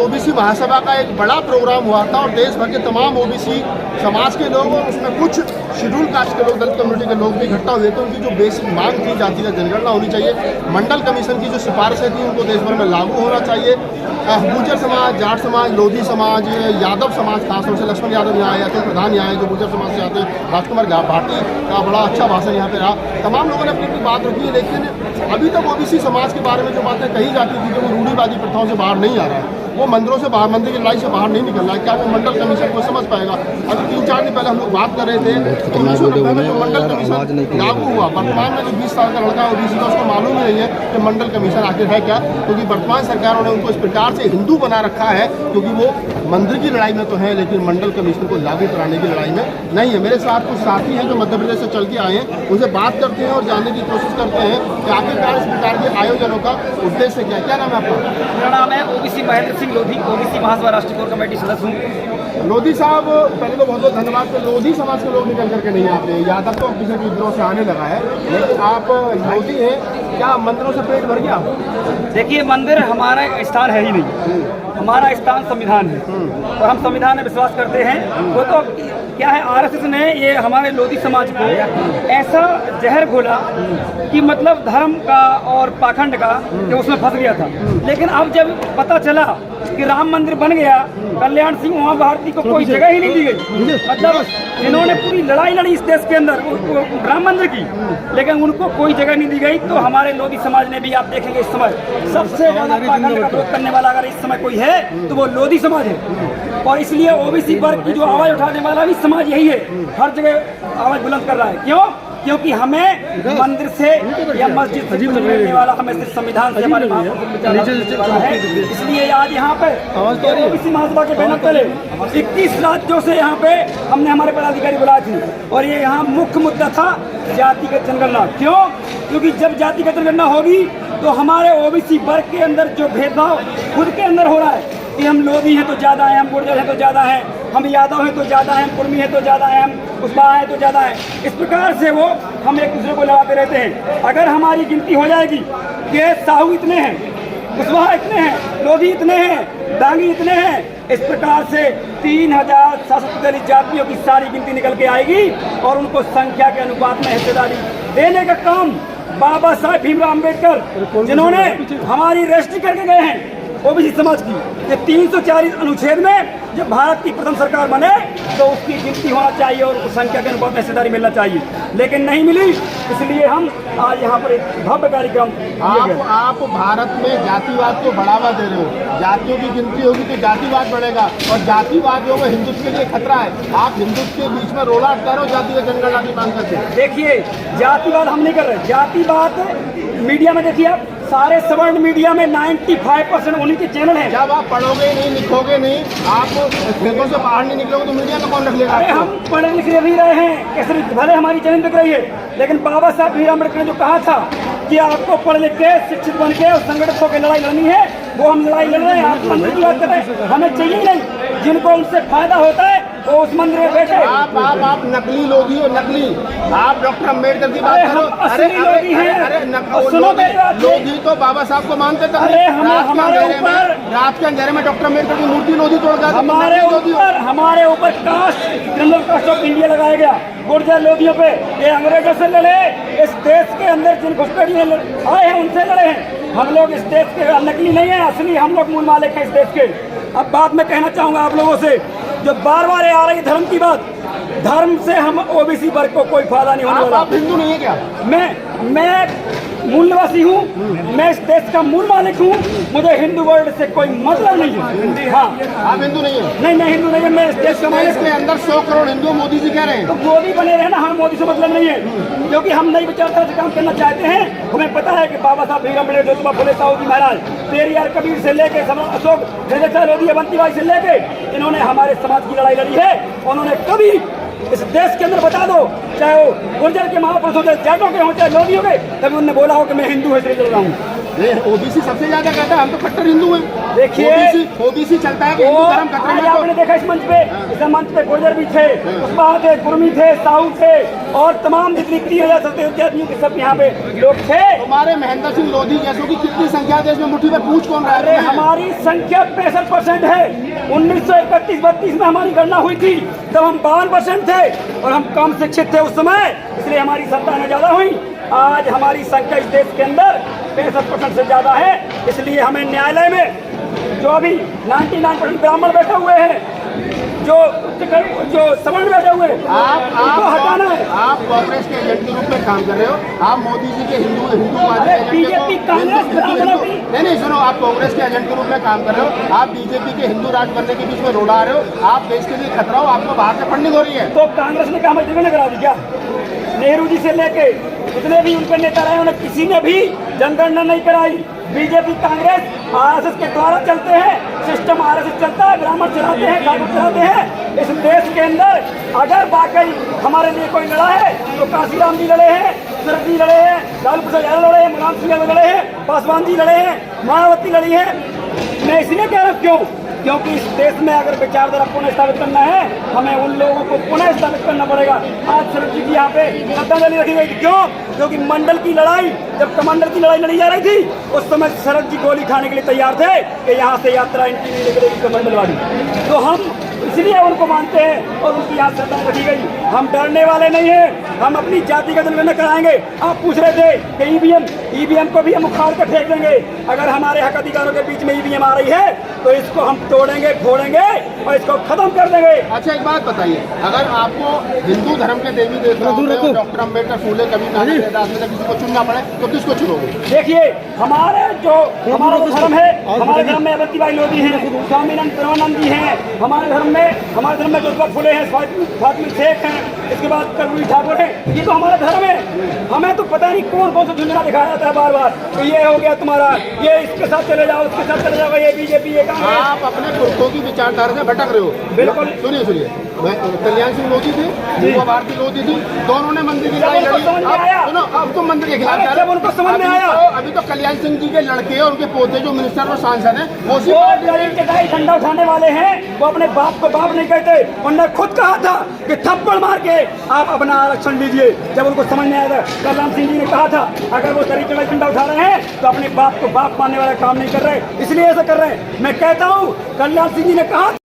OBC महासभा का एक बड़ा प्रोग्राम हुआ था और देश भर के तमाम ओबीसी समाज के लोग और उसमें कुछ शेड्यूल कास्ट के लोग, दलित कम्युनिटी के लोग भी इकट्ठा हुए थे। उनकी जो बेसिक मांग थी जातिगत जनगणना होनी चाहिए, मंडल कमीशन की जो सिफारिशें थी उनको देश भर में लागू होना चाहिए। गुर्जर समाज, जाट समाज, लोधी समाज, यादव समाज, खासतौर से लक्ष्मण यादव यहाँ आए, अतुल प्रधान यहाँ आए जो गुर्जर समाज से आते हैं, राजकुमार भाटी का बड़ा अच्छा भाषण यहाँ पे रहा। तमाम लोगों ने अपनी अपनी बात रखी है, लेकिन अभी तक ओबीसी समाज के बारे में जो बातें कही जाती थी कि वो रूढ़िवादी प्रथाओं से बाहर नहीं आ रहा है, वो मंदिरों से बाहर, मंदिर की लड़ाई से बाहर नहीं निकल रहा है। क्या वो मंडल कमीशन को समझ पाएगा? अभी 3-4 दिन पहले हम लोग बात कर रहे थे तो 1990 में जो मंडल कमीशन लागू हुआ, वर्तमान में जो 20 साल का लड़का ओबीसी का, उसको मालूम ही नहीं है कि मंडल कमीशन आखिर है क्या, क्योंकि वर्तमान सरकारों ने उनको इस प्रकार से हिंदू बना रखा है क्योंकि वो मंदिर की लड़ाई में तो है लेकिन मंडल कमीशन को लागू कराने की लड़ाई में नहीं है। मेरे साथ कुछ साथी हैं जो मध्य प्रदेश से चल के आए हैं, उनसे बात करते हैं और जानने की कोशिश करते हैं कि आखिरकार इस प्रकार के आयोजनों का उद्देश्य क्या है। क्या नाम है आपका? मेरा नाम है ओबीसी महेंद्र सिंह लोधी, ओबीसी महासभा राष्ट्रीय कोर कमेटी सदस्य हूँ। लोधी साहब, पहले तो बहुत बहुत धन्यवाद कि लोधी समाज के लोग निकल करके नहीं आते। यादव तो किसी विद्रोह से आने लगा है, लेकिन आप लोधी हैं, क्या मंदिरों से पेट भर गया? देखिए, मंदिर हमारा स्थान है ही नहीं, हमारा स्थान संविधान है और हम संविधान में विश्वास करते हैं। वो तो क्या है, आरएसएस ने ये हमारे लोधी समाज को ऐसा जहर घोला कि मतलब धर्म का और पाखंड का कि उसमें फंस गया था। लेकिन अब जब पता चला कि राम मंदिर बन गया, कल्याण सिंह उमा भारती को कोई जगह ही नहीं दी गई। मतलब इन्होंने पूरी लड़ाई लड़ी इस देश के अंदर राम मंदिर की, लेकिन उनको कोई जगह नहीं दी गई। तो हमारे लोधी समाज ने भी, आप देखेंगे इस समय सबसे ज्यादा पाखंड का विरोध करने वाला अगर इस समय कोई है तो वो लोधी समाज है। और इसलिए ओबीसी वर्ग की जो आवाज उठाने वाला भी समाज यही है, हर जगह आवाज बुलंद कर रहा है। क्यों? क्योंकि हमें मंदिर से या मस्जिद से मिलने वाला, हमें सिर्फ संविधान से हमारे वाला है। इसलिए आज यहाँ पे ओबीसी महासभा के बैनर तले 21 राज्यों से यहाँ पे हमने हमारे पदाधिकारी बुलाए थे और ये यहाँ मुख्य मुद्दा था जातिगत जनगणना। क्यों? क्योंकि जब जातिगत जनगणना होगी तो हमारे ओबीसी वर्ग के अंदर जो भेदभाव खुद के अंदर हो रहा है कि हम लोधी हैं तो ज़्यादा हैं, हम गुर्जर हैं तो ज़्यादा हैं, हम यादव हैं तो ज़्यादा हैं, हम कुर्मी हैं तो ज़्यादा हैं, हम कुशवाहा हैं तो ज़्यादा हैं, इस प्रकार से वो हम एक दूसरे को लड़ाते रहते हैं। अगर हमारी गिनती हो जाएगी कि साहू इतने हैं, कुशवाहा इतने हैं, लोधी इतने हैं, डांगी इतने हैं, इस प्रकार से 3743 जातियों की सारी गिनती निकल के आएगी और उनको संख्या के अनुपात में हिस्सेदारी देने का काम बाबा साहब भीमराव अम्बेडकर, जिन्होंने हमारी रजिस्ट्री करके गए हैं ओबीसी समाज की, ये 340 अनुच्छेद में जब भारत की प्रथम सरकार बने तो उसकी गिनती होना चाहिए और उस संख्या के अनुपात में हिस्सेदारी मिलना चाहिए, लेकिन नहीं मिली। इसलिए हम आज यहाँ पर एक भव्य कार्यक्रम। आप भारत में जातिवाद को बढ़ावा दे रहे हो, जातियों की गिनती होगी तो जातिवाद बढ़ेगा और जातिवादियों में हिंदुत्व के लिए खतरा है। आप हिंदुत्व के बीच में रोला अटका रहे हो जातिगत जनगणना की मांग करते हैं। देखिए, जातिवाद हम नहीं कर रहे, जातिवाद मीडिया में देखिए, आप सारे सवर्ण मीडिया में 95% उन्हीं के चैनल हैं। जब आप पढ़ोगे नहीं, लिखोगे नहीं, आप खेतों से बाहर नहीं निकलोगे तो मीडिया में कौन रख लेगा? अरे हम पढ़े लिखे भी रहे हैं, कैसे भले हमारी चैनल बिक रही है, लेकिन बाबा साहब भीमराव अम्बेडकर ने जो कहा था कि आपको पढ़ लिख के शिक्षित बन के और संगठित होकर लड़ाई लड़नी है, वो हम लड़ाई लड़ रहे हैं। आप मंदिर की बात कर रहे हैं, हमें चाहिए ही नहीं। जिनको उनसे फायदा होता है वो उस मंदिर में बैठे। आप नकली लोधी हो, नकली। आप डॉक्टर अम्बेडकर की बात करो। अरे लोधी हैं, सुनो मेरी बात। लोधी तो बाबा साहब को मानते थे। अरे हमारे ऊपर रात के अंधेरे में डॉक्टर अम्बेडकर की मूर्ति लोधी तोड़ गया। हमारे ऊपर caste, criminal caste of India लगाया गया गुर्जर लोधियों पे। ये अंग्रेजों से लड़े, इस देश के अंदर जिन घुसपैठिए आए हैं उनसे लड़े हैं। हम लोग इस देश के नकली नहीं है, असली हम लोग मूल मालिक हैं इस देश के। अब बात मैं कहना चाहूँगा आप लोगों से, जो बार बार आ रही धर्म की बात, धर्म से हम ओबीसी वर्ग को कोई फायदा नहीं होने वाला। आप हिंदू नहीं है क्या? मैं मूल निवासी हूँ, मैं इस देश का मूल मालिक हूँ, मुझे हिंदू वर्ड से कोई मतलब नहीं है। हाँ, आप हिंदू नहीं है? नहीं, मैं हिंदू नहीं है, मैं इस देश का मालिक। इसके अंदर 100 करोड़ हिंदू मोदी जी कह रहे हैं तो मोदी बने रहे ना, हमें मोदी से मतलब नहीं है, क्योंकि हम नई विचारधारा से काम करना चाहते हैं। हमें पता है कि बाबा साहब भीमराव अम्बेडकर, ज्योतिबा फुले, साहू जी महाराज, पेरियार कबीर से लेके अशोक लोधी, अवंतीबाई से लेके इन्होंने हमारे समाज की लड़ाई लड़ी है। उन्होंने कभी इस देश के अंदर बता दो, चाहे वो गुर्जर के महापुरुष हो, चाहे जाटों के हो, चाहे लोधी हो गए, तभी उन्होंने बोला हो कि मैं हिंदू इसलिए लड़ रहा हूँ। ओबीसी सबसे ज्यादा कहता है हम तो कट्टर हिंदू हैं। देखिए, ओबीसी चलता है कि हिंदू धर्म खतरे में। आपने देखा इस मंच पे, इस मंच पे गुर्जर भी थे, कुशवाहा थे, कुर्मी थे, साहू थे और तमाम जितनी 30,000 जातियों के सब यहाँ पे लोग थे। हमारे महेंद्र सिंह लोधी जैसों की कितनी संख्या देश में मुट्ठी में पूछ कौन रहा अरे है? हमारी संख्या 65% है। 1931-32 में हमारी गणना हुई थी, जब हम 52% थे और हम कम शिक्षित थे उस समय, इसलिए हमारी संतानें ज्यादा हुई। आज हमारी संख्या इस देश के अंदर 65% से ज्यादा है, इसलिए हमें न्यायालय में जो अभी 99% ब्राह्मण बैठे हुए हैं, जो सवर्ण बैठे हुए हैं, उनको हटाना है। आप कांग्रेस के एजेंट के रूप में काम कर रहे हो, आप मोदी जी के हिंदूवादी बीजेपी कांग्रेस नहीं सुनो, आप कांग्रेस के एजेंट के रूप में काम कर रहे हो, आप बीजेपी के हिंदू राज बनने के बीच में रोड़ा रहे हो, आप देश के लिए खतरा हो, आपको बाहर से फंडिंग हो रही है। तो कांग्रेस ने काम जगह करा दी क्या? नेहरू जी से लेके जितने भी उनके नेता रहे उन्हें किसी ने भी जनगणना नहीं कराई। बीजेपी कांग्रेस आरएसएस के द्वारा चलते हैं, सिस्टम आरएसएस चलता है, ब्राह्मण चलाते हैं, ठाकुर चलाते हैं। इस देश के अंदर अगर वाकई हमारे लिए कोई लड़ा है तो काशीराम जी लड़े हैं, शरद जी लड़े हैं, लालू प्रसाद यादव लड़े हैं, मुलायम सिंह यादव लड़े हैं, पासवान जी लड़े हैं, मायावती लड़ी है। मैं इसलिए कह रहा हूँ क्यों? क्योंकि इस देश में अगर विचारधारा पुनः स्थापित करना है, हमें उन लोगों को पुनः स्थापित करना पड़ेगा। आज शरद जी की यहाँ पे श्रद्धांजलि रखी गई थी, क्यों? क्योंकि मंडल की लड़ाई, जब कमांडर की लड़ाई लड़ी जा रही थी, उस समय शरद जी गोली खाने के लिए तैयार थे कि यहाँ से यात्रा इनकी नहीं निकलेगी कमंडल वाली। तो हम इसलिए उनको मानते हैं और उनकी याद श्रद्धांजलि रखी गई। हम डरने वाले नहीं हैं, हम अपनी जाति का जनगणना कराएंगे। आप पूछ रहे थे कि ईवीएम को भी हम उखाड़ कर फेंक देंगे। अगर हमारे हक अधिकारों के बीच में ईवीएम आ रही है तो इसको हम तोड़ेंगे, फोड़ेंगे और इसको खत्म कर देंगे। अच्छा, एक बात बताइए, अगर आपको हिंदू धर्म के देवी देवताओं, डॉक्टर अम्बेडकर, फूले कबीर किसी को चुनना पड़े तो किसको चुनोगे? देखिए, हमारा जो धर्म है, हमारे धर्म में अवंतीबाई लोधी हैं, स्वामीनाथ परमानंद जी हैं, हमारे धर्म में ज्योतिबा फुले हैं, फातिमा शेख हैं, इसके बाद कर्पूरी ठाकुर हैं। ये तो हमारा धर्म है। हमें तो पता नहीं कौन कौन सा झुंझुना दिखाया जाता है बार बार, तो ये हो गया तुम्हारा, ये इसके साथ चले जाओ, उसके साथ चले जाओ, ये बीजेपी, ये कांग्रेस। आप अपने पुरखों की विचारधारा से भटक रहे हो। बिल्कुल। सुनिए, कल्याण सिंह लोधी थे, युवा भारती लोधी थी, दोनों ने मंदिर की लड़ाई लड़ी। सुनो, अब तो मंदिर के खिलाफ जब उनको समझ में आया, अभी तो कल्याण सिंह जी के लड़के और उनके पोते जो मिनिस्टर और सांसद हैं, वो गरीब के दाई झंडा उठाने वाले हैं, वो अपने बाप को बाप नहीं कहते। उन्होंने खुद कहा था कि थप्पड़ मार के आप अपना आरक्षण लीजिए। जब उनको समझ में आया था, कल्याण सिंह जी ने कहा था अगर वो तरीके से झंडा उठा रहे हैं तो अपने बाप को बाप मानने वाला काम नहीं कर रहे, इसलिए ऐसा कर रहे हैं। मैं कहता हूँ, कल्याण सिंह जी ने कहा